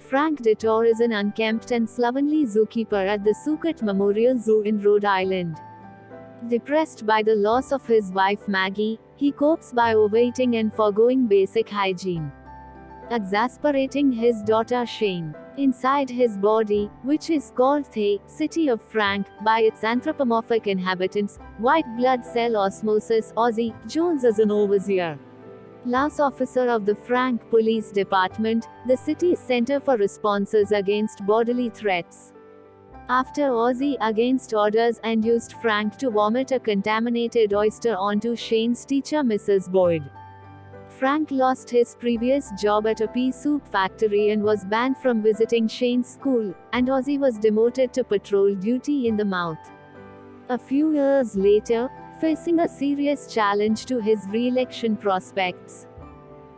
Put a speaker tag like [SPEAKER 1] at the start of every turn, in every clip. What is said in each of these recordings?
[SPEAKER 1] Frank Detour is an unkempt and slovenly zookeeper at the Sucat Memorial Zoo in Rhode Island. Depressed by the loss of his wife Maggie, he copes by overeating and forgoing basic hygiene, exasperating his daughter Shane. Inside his body, which is called the City of Frank by its anthropomorphic inhabitants, white blood cell Osmosis, Ozzy Jones is an overseer, last officer of the Frank Police Department, the city's center for responses against bodily threats. After Ozzy against orders induced Frank to vomit a contaminated oyster onto Shane's teacher Mrs. Boyd. Frank lost his previous job at a pea soup factory and was banned from visiting Shane's school, and Ozzy was demoted to patrol duty in the mouth. A few years later, facing a serious challenge to his re-election prospects,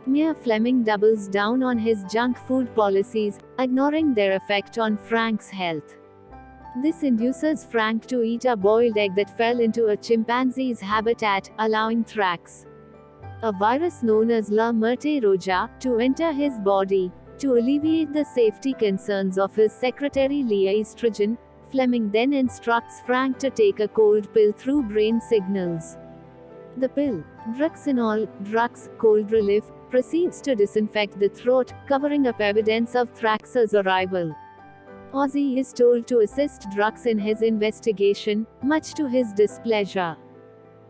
[SPEAKER 1] Mayor Fleming doubles down on his junk food policies, ignoring their effect on Frank's health. This induces Frank to eat a boiled egg that fell into a chimpanzee's habitat, allowing Thrax, a virus known as La Muerte Roja, to enter his body. To alleviate the safety concerns of his secretary Leah Estrogen, Fleming then instructs Frank to take a cold pill through brain signals. The pill, Druxinol, Drux, cold relief, proceeds to disinfect the throat, covering up evidence of Thrax's arrival. Ozzy is told to assist Drux in his investigation, much to his displeasure.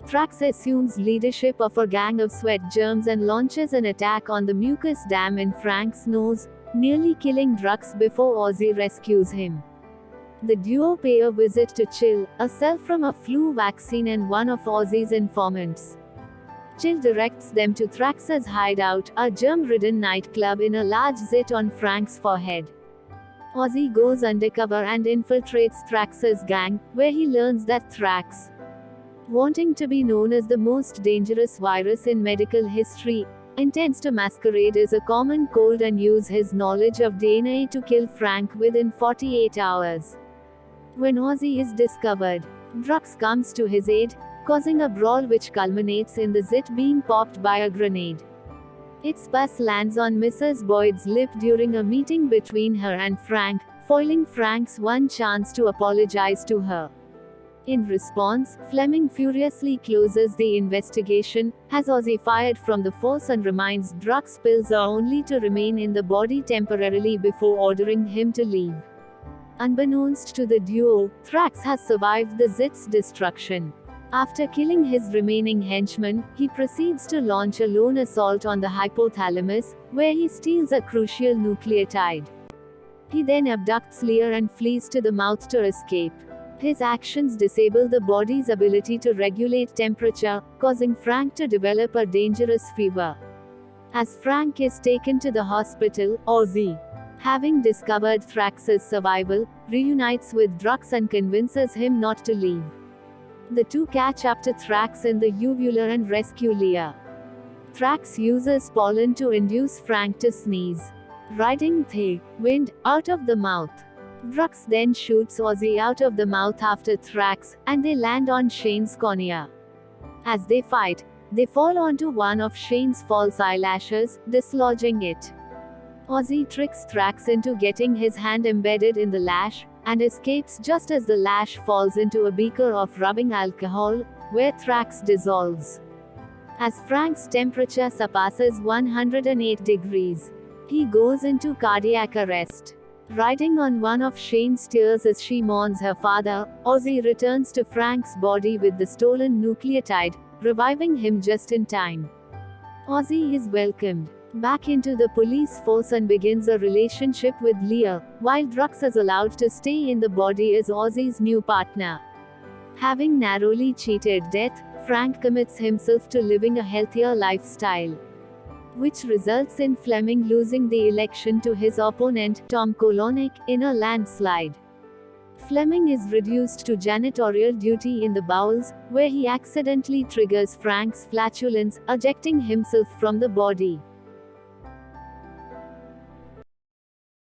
[SPEAKER 1] Thrax assumes leadership of a gang of sweat germs and launches an attack on the mucus dam in Frank's nose, nearly killing Drux before Ozzy rescues him. The duo pay a visit to Chill, a cell from a flu vaccine and one of Ozzy's informants. Chill directs them to Thrax's hideout, a germ-ridden nightclub in a large zit on Frank's forehead. Ozzy goes undercover and infiltrates Thrax's gang, where he learns that Thrax, wanting to be known as the most dangerous virus in medical history, intends to masquerade as a common cold and use his knowledge of DNA to kill Frank within 48 hours. When Ozzy is discovered, Drux comes to his aid, causing a brawl which culminates in the zit being popped by a grenade. Its pus lands on Mrs. Boyd's lip during a meeting between her and Frank, foiling Frank's one chance to apologize to her. In response, Fleming furiously closes the investigation, has Ozzy fired from the force and reminds Drux pills are only to remain in the body temporarily before ordering him to leave. Unbeknownst to the duo, Thrax has survived the Zit's destruction. After killing his remaining henchmen, he proceeds to launch a lone assault on the hypothalamus, where he steals a crucial nucleotide. He then abducts Lear and flees to the mouth to escape. His actions disable the body's ability to regulate temperature, causing Frank to develop a dangerous fever. As Frank is taken to the hospital, Ozzy, having discovered Thrax's survival, reunites with Drux and convinces him not to leave. The two catch up to Thrax in the uvula and rescue Leah. Thrax uses pollen to induce Frank to sneeze, riding the wind out of the mouth. Drux then shoots Ozzy out of the mouth after Thrax, and they land on Shane's cornea. As they fight, they fall onto one of Shane's false eyelashes, dislodging it. Ozzy tricks Thrax into getting his hand embedded in the lash, and escapes just as the lash falls into a beaker of rubbing alcohol, where Thrax dissolves. As Frank's temperature surpasses 108 degrees, he goes into cardiac arrest. Riding on one of Shane's tears as she mourns her father, Ozzy returns to Frank's body with the stolen nucleotide, reviving him just in time. Ozzy is welcomed back into the police force and begins a relationship with Leah, while Drux is allowed to stay in the body as Ozzy's new partner. Having narrowly cheated death, Frank commits himself to living a healthier lifestyle, which results in Fleming losing the election to his opponent, Tom Kolonik, in a landslide. Fleming is reduced to janitorial duty in the bowels, where he accidentally triggers Frank's flatulence, ejecting himself from the body.